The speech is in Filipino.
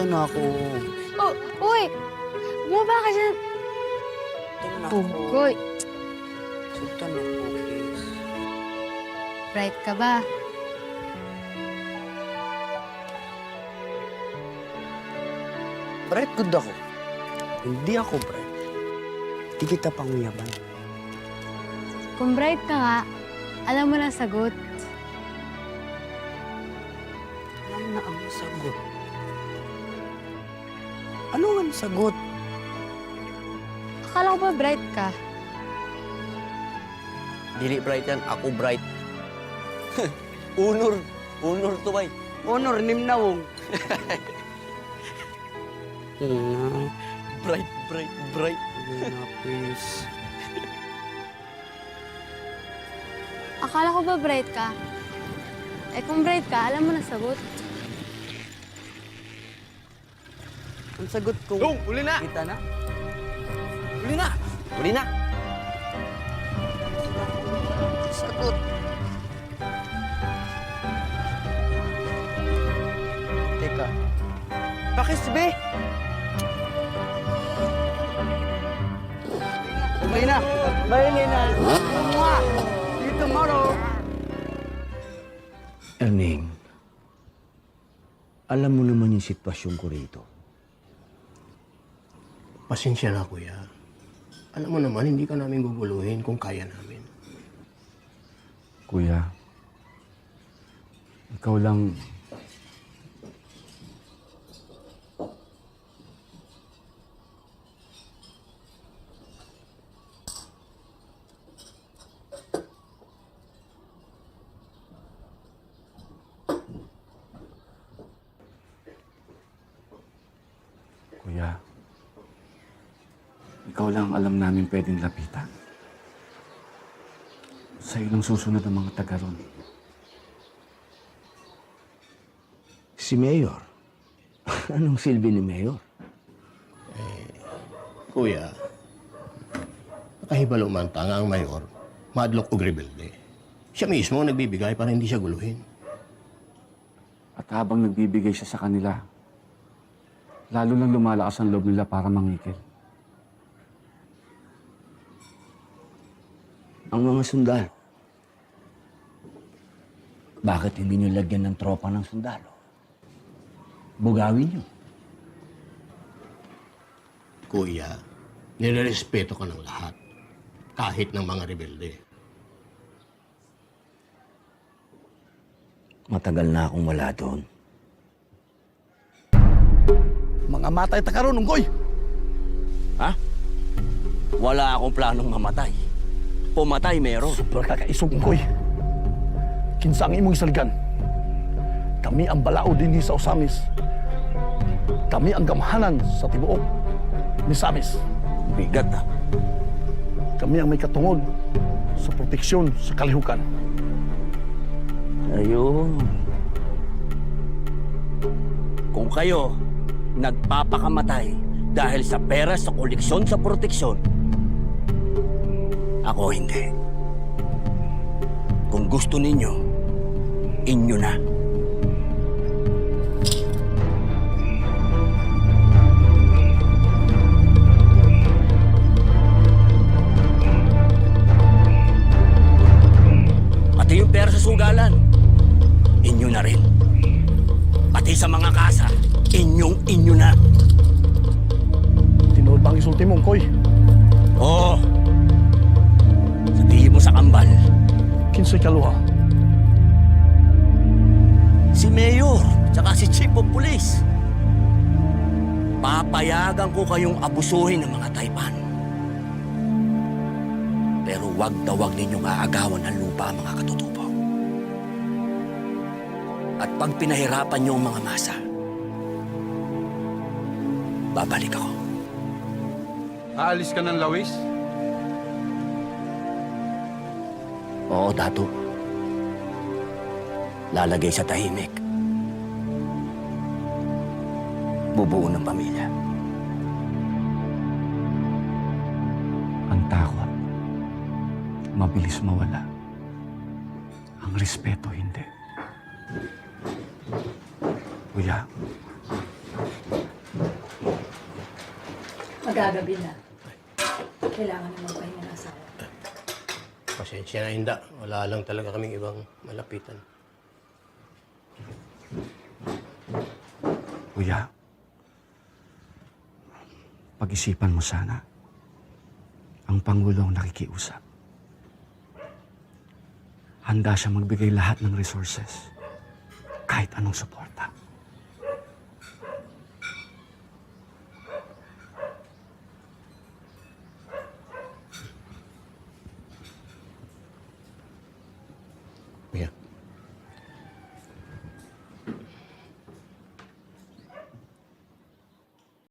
Sultan ako. Oh, uy! Bumaba ka dyan. Sultan ako. Pugoy. Sultan ako, please. Bright ka ba? Bright good ako. Hindi ako bright. Hindi kita panguyaban. Kung bright ka nga, alam mo na sagot. Alam na ang sagot. Ano ang sagot? Akala ko ba bright ka? Dili bright yan, ako bright. Unor. Unor to bay. Honor, nimnawong. Bright, bright, bright. Please. Akala ko ba bright ka? Eh kung bright ka, alam mo na sagot. Ang sagot ko. Dong, uli na! Kita na? Uli na! Uli na! Sagot. Teka. Bakit be? Okay na. Bye, Lena. Mwah! See you tomorrow. Erning, alam mo naman yung sitwasyon ko rito. Pasensya na, kuya. Alam mo naman, hindi ka namin guguluhin kung kaya namin. Kuya, ikaw lang... Kuya, ikaw lang alam namin pwedeng lapitan. Sa'yo lang susunod ang mga taga ron. Si Mayor? Anong silbi ni Mayor? Kuya, nakahibalo man tanga ang mayor, madlock og rebelde. Siya mismo ang nagbibigay para hindi siya guluhin. At habang nagbibigay siya sa kanila, lalo lang lumalakas ang loob nila para mangikil. Ang mga sundalo. Bakit hindi nyo lagyan ng tropa ng sundalo? Bugawin nyo. Kuya, nirerespeto ka ng lahat, kahit ng mga rebelde. Matagal na akong wala doon. Mga matay ta karon, Unggoy. Ha? Wala akong planong mamatay. Pumatay meron. Super kakaisog, Unggoy. Kinsa ang imong isalgan. Kami ang balao din sa Osamis. Kami ang gamhanan sa tibuok ni Samis. Bigat na. Kami ang may katungod sa proteksyon sa kalihukan. Ayun. Kung kayo nagpapakamatay dahil sa pera sa koleksyon sa proteksyon, ako hindi. Kung gusto ninyo, inyo na. Pati yung pera sa sugalan, inyo na rin. Pati sa mga kasa, inyo na. Tinuod bang isulti mo, Unggoy? Oo. Sabihin mo sa kambal, Kinsay kaluha. si Mayor, tsaka si Chief of Police. Papayagan ko kayong abusuhin ng mga Taypan. Pero wag na wag ninyong aagawan ng lupa ang mga katutubo. At pag pinahirapan niyo ang mga masa, babalik ako. Aalis ka ng Lawis? Oo, Dato. Lalagay sa tahimik. Bubuo ng pamilya. Ang takot, mabilis mawala. Ang respeto, hindi. Kuya, Magagabi na. Kailangan na magpahinga ng asawa. Pasensya na, Inda. Wala lang talaga kaming ibang malapitan. Kuya, pag-isipan mo sana. Ang Pangulo ang nakikiusap. Handa siya magbigay lahat ng resources. Kahit anong suporta.